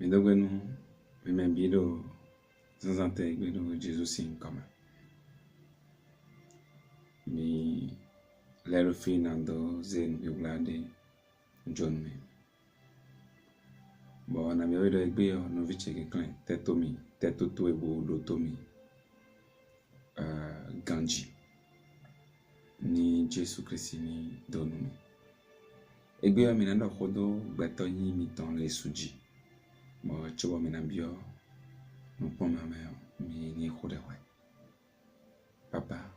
Midogwenu vimembido zanzante gbedo Jesus sim kama. Mi lero finando zen yuglade John me. Bo na mi wedo egbe no viche ke klen tetomi tetoto ebo do tomi ganji ni Jesus Christ ni donumi. Egbe mi na ndo khodo gbeto yin mi ton le suji. Mo chobo mi na bio no poma me mi ni khode we. Papa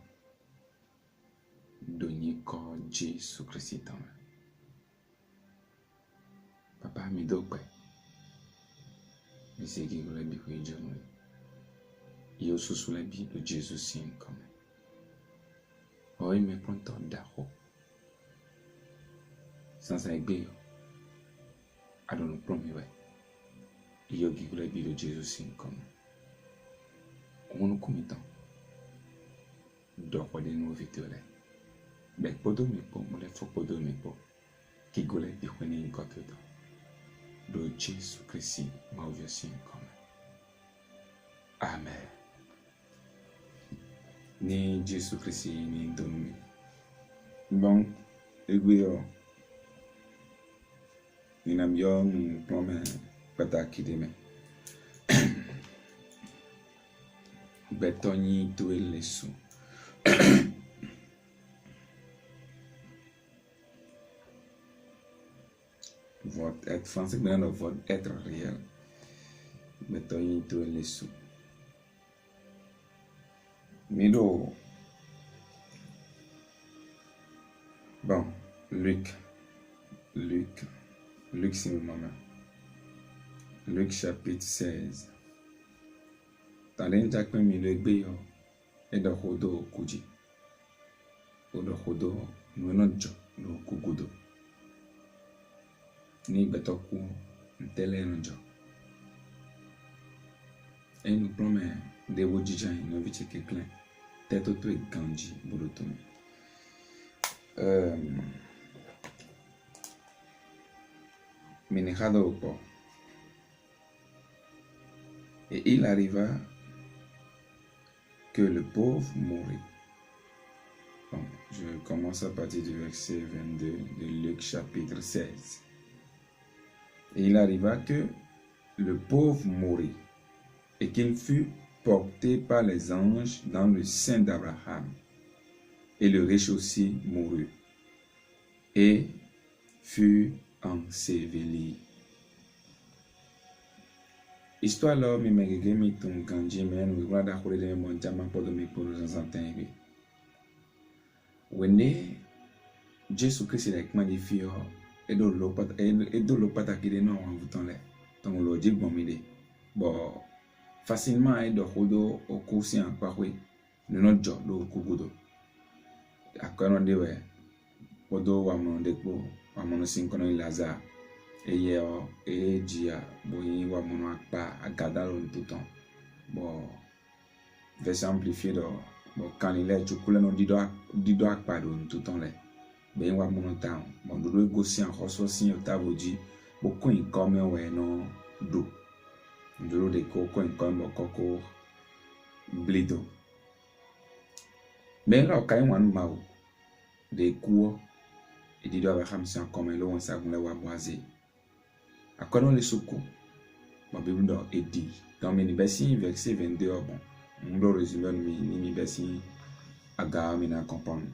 donyi ko Jesus Christ ton. Papa mi dokpe. Mi segi gole bi ko ijono. Yo susu le bi do Jesus sim comme. Oi me pronto dako. Sans egbe yo. Adonu promi we. Yo gigole bi do Jesus sim comme. Onu kumitan. Do ko de no vitole. Be podo mi po mo le fo podo mi po. Gigole bi ko ni nkoto. Do Jesus Christ ma ovio sim comme. Amen. Ni Jesus Christ ni donumi. Bon, egbe yo. Ni nam yo plome pataki de me. Betoni tu elesu. Votre être français maintenant votre être réel. Betoni tu elesu. Mido. Bon, Luc c'est mon maman. Luc chapitre 16. Talen jakpe mi le gbe yo. Edo hodo kuji. Odo hodo nonojo no kugudo. Ni betoku ntele nojo. E nous promet de wojijan no viche ke klen. Teto to e ganji bolotomi. Minejado po. Et il arriva que le pauvre mourit. Bon, je commence à partir du verset 22 de Luc chapitre 16. Et il arriva que le pauvre mourit et qu'il fut porté par les anges dans le sein d'Abraham. Et le riche aussi mourut et fut enseveli. Histoire là, mi megege mi ton kanji men, we wada khore de mon jama podo mi poro zanzantin bi. Wene Jesus Christ la kma di fio edo lo pata ki de no en vuton le. Ton lo di bon mi de. Bo facilement edo khodo o kusi an kwa we. No jo lo kugudo. Akono de we. Podo wa mon de po, wa mon sin kono Lazare. Eye o jia boyi wa mono akpa agadalo ntuton bo verset amplifié do bo kan ile chukule no dido akpa do ntuton le be wa mono town bo do gosi an hoso sin otaboji bo koin come we no do ndoro de ko koin come bo koko blido be ra kai wan mawo de kuo e dido Abraham sin comme lo won sa gun le wa boazer. Akono le soko. Ma Bible do edi. Dans mes verset 22 bon. On doit résumer mi verset aga mi na comprendre.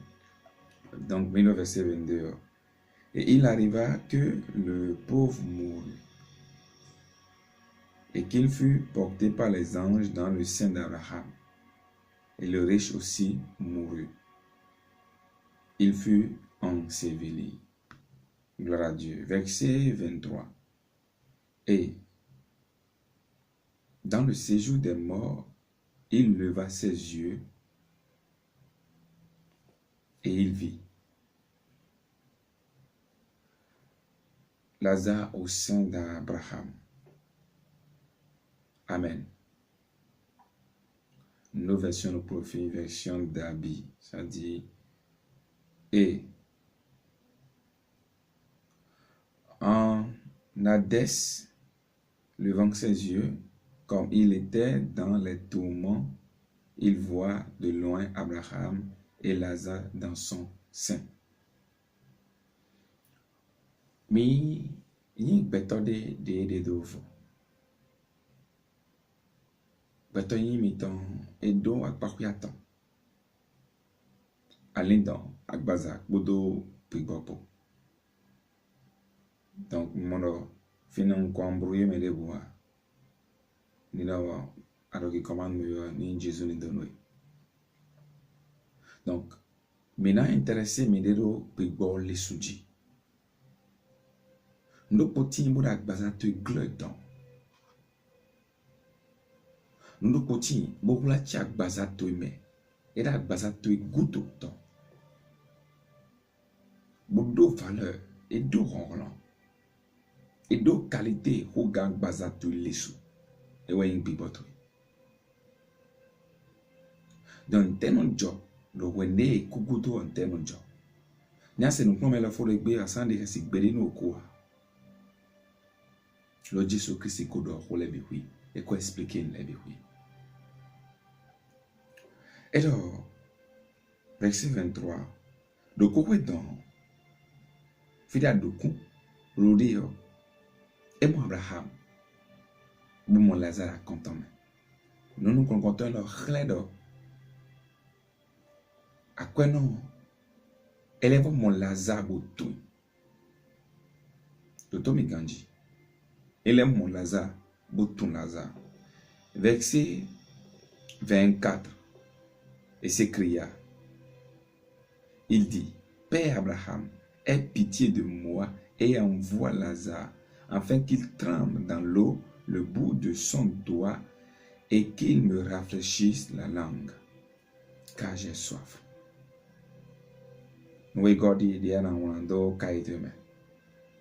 Donc le verset 22. Et il arriva que le pauvre mourut et qu'il fut porté par les anges dans le sein d'Abraham. Et le riche aussi mourut. Il fut enseveli. Gloire à Dieu. Verset 23. Et dans le séjour des morts, il leva ses yeux et il vit Lazare au sein d'Abraham. Amen. Nos versions, nos profils, version d'Abi, ça dit et en Hadès, levant ses yeux, comme il était dans les tourments, il voit de loin Abraham et Lazare dans son sein. Mi yi beto de dovo. Beto yi mi ton edo akpakuyaton. Alindon akbaza bodo pigbopo. Donc mono finan ko embrouiller me de bois. Ni na alors qui commande me ni Jésus ni donné. Donc maintenant intéressé me de pigbo les suji. Ndo poti mbuda akbaza tu glodon. Ndo poti bokula chi akbaza tu me. Era akbaza tu guto ton. Bodo valeur et do ronron. Et do qualité ho gang baza tu lesu. E wa yin biboto. Don tenon job lo wende kuguto on tenon job. Nya se nou pome la fo regbe asan de si gbede no ko. Lo Jésus Christ kodo ho lebi hui et ko expliquer lebi hui. Et alors verset 23 do ko don fida doku rodio et mon Abraham bon mon Lazare content nous nous comptons le khledo à quoi non élève mon Lazare botou toto mi ganji élève mon Lazare botou Lazare verset 24 et s'écria il dit Père Abraham aie pitié de moi et envoie Lazare afin qu'il trempe dans l'eau le bout de son doigt et qu'il me rafraîchisse la langue, car j'ai soif. Nous godi dia na wando kaiteme.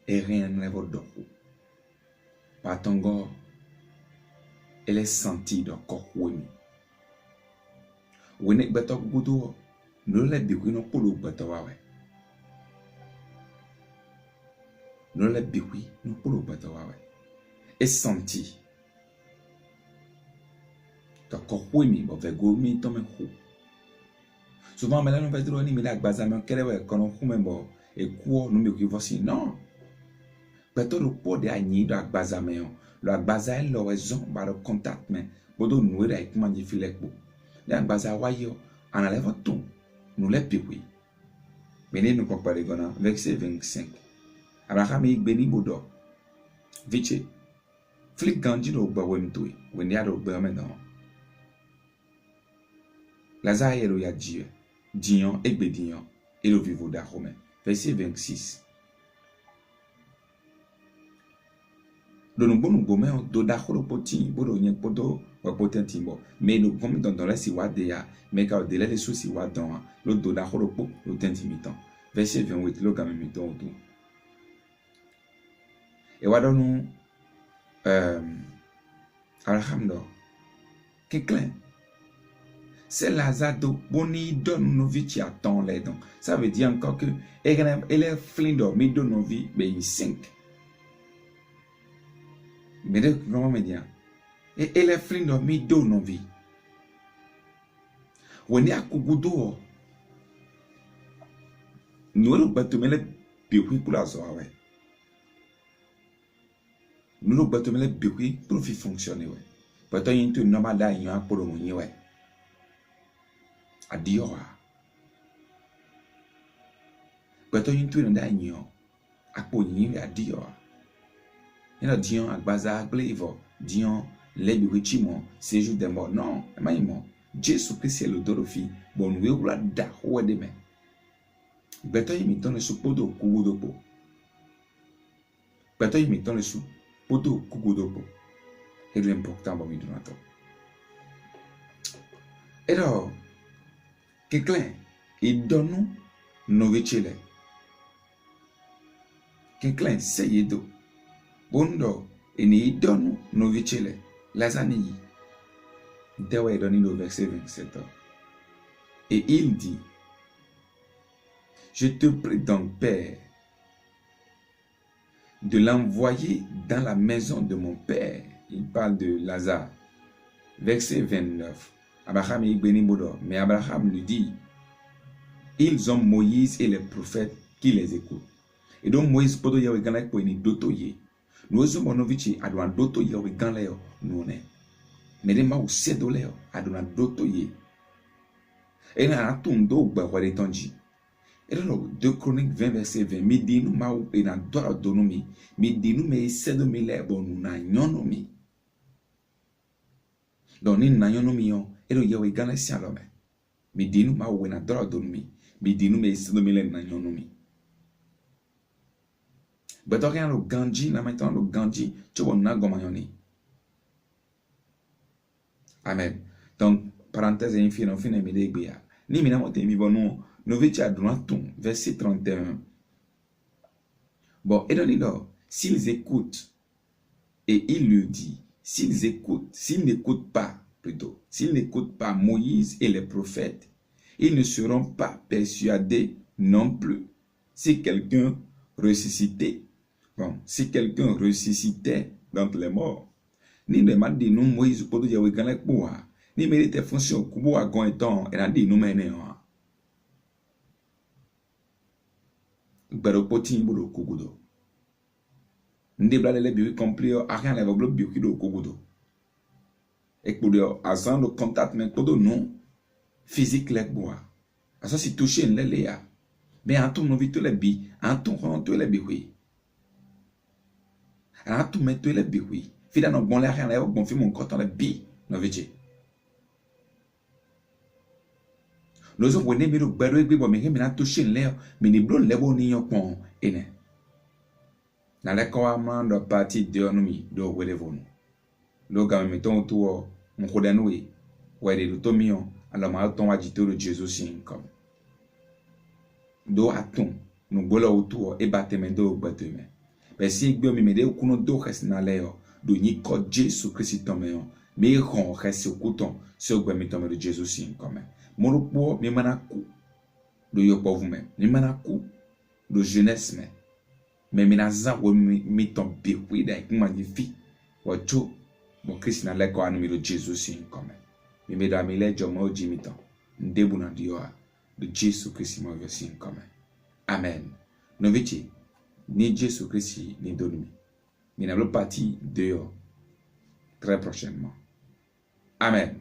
Et rien ne va d'eau. Patongo, elle est sentie de corps. Wene beto gudo, no le biwi no polo beto wawe. No le biwi no polo beto wawe. Et senti. To corps mi bo vego mi to me ho. Souvent mais là on va dire ni mi la gbaza me kere we kono hu me bo e kuo no me ki vosi non. Beto lo po de anyi do agbaza me yo. Lo agbaza e lo wezon ba lo contact me. Bodo noué avec manji filek bo. La baza wayo analeva tout nous les piwi. Bene nous compare gona verset 25. Abraham yi beni bodo. Viche. Flik ganji no gba wemtui. Wen ya do gba me don. Lazare ro ya Dieu. Dion egbe dion et le vivo da Romain. Verset 26. Dono bonu gome do da khoro poti bodo nyen podo wa potenti bo mais no comme dans la si wa de ya mais ka de la les souci wa dans le do da khoro po le tenti mitan verset 28 lo gamin mitan tout et wa donu alhamdo que clair c'est Lazare do boni donne nos vies qui attend les dons ça veut dire encore que elle est flindo mi donne nos vies ben 5. Mais de comment me dire et elle est flindo mi do no vi woni akugudo no ro batumele biwi pour la soirée no ro batumele biwi pour fi fonctionner ouais pato yinto normal da yin aporo mo yin ouais adioa pato yinto no da yin apo yin adioa ina dion agbaza aglevo dion lebi wichimo séjour des morts non maïmo Jésus Christ le dorofi bon we wula da ho de me beto yimi ton le supodo kugudopo beto yimi ton le su poto kugudopo et l'important ba mi donato et alors que clair il donne novicele que clair seyedo bondo eni donne novicele lazani Dewa est donné au verset 27. Et il dit, je te prie donc, Père, de l'envoyer dans la maison de mon Père, il parle de Lazare. Verset 29. Abraham est béni, mais Abraham lui dit, ils ont Moïse et les prophètes qui les écoutent. Et donc Moïse poto yawe ganla ko ni doto ye. Nous sommes novici adwa doto yawe ganla yo nous ne. Mais les ma usedo le yo adwa doto ye. Et na atundo gba kwale tonji. Et donc 2 Chroniques 20 verset 20 mi di nous ma e na dora donomi mi di nous me sedo mi le bon na nyonomi. Donc ni na nyonomi yo e do yawe ganla si alome. Mi di nous ma we na dora donomi mi di nous me sedo mi le na nyonomi. Mais donc, le Gandhi, là maintenant, le Gandhi, tu vois, on a gomayoni. Amen. Donc, parenthèse, il y a une fin de m'aider. Ni mina mote mi bono, nous vêtis à droiton, verset 31. Bon, et donc, là, s'ils écoutent, et il lui dit, s'ils écoutent, s'ils n'écoutent pas, plutôt, s'ils n'écoutent pas Moïse et les prophètes, ils ne seront pas persuadés non plus. Si quelqu'un ressuscitait, bon, si quelqu'un ressuscitait d'entre les morts, ni ne m'a dit nous Moïse pour dire oui quand les bois, ni mérite fonction kubo a gon eton, et a dit nous mene on. Baro poti budo kugudo. Ndi blade le bi complet a rien le bloc bi kido kugudo. Et pour dire à le contact mais todo non physique les bois. À ça si toucher les léa. Mais en tout nous vite les bi, en tout on tout les bi oui. A tout mettre les bi oui. Fida no bon la rien là bon film mon coton les bi no vite. Nous avons né mais le baro et bon mais na toucher les mais ni blon les bon ni yopon ene. Na le ko amando parti de onomi do wele vonu. Lo ga meton to mon kodanoui wele le tomion alors ma ton agito de Jésus sin comme. Do aton no bola autour et batemendo bateme. Mais si gbe mi mede kuno do resna leo do ni ko Jésus Christ tomeo mais ron reste couton sur gbe mi tomeo de Jésus sin comme. Mon po mi manaku do yo pour vous-même. Ni manaku do jeunesse mais minaza wo mi ton bi da magnifique wacho mon Christ na le ko anu mi de Jésus sin comme. Mi me da mi le jomo jimiton ndebu na dioa de Jésus Christ mo sin comme. Amen. Noviti, ni Jésus Christ ni donumi. Nous allons partir dehors très prochainement. Amen.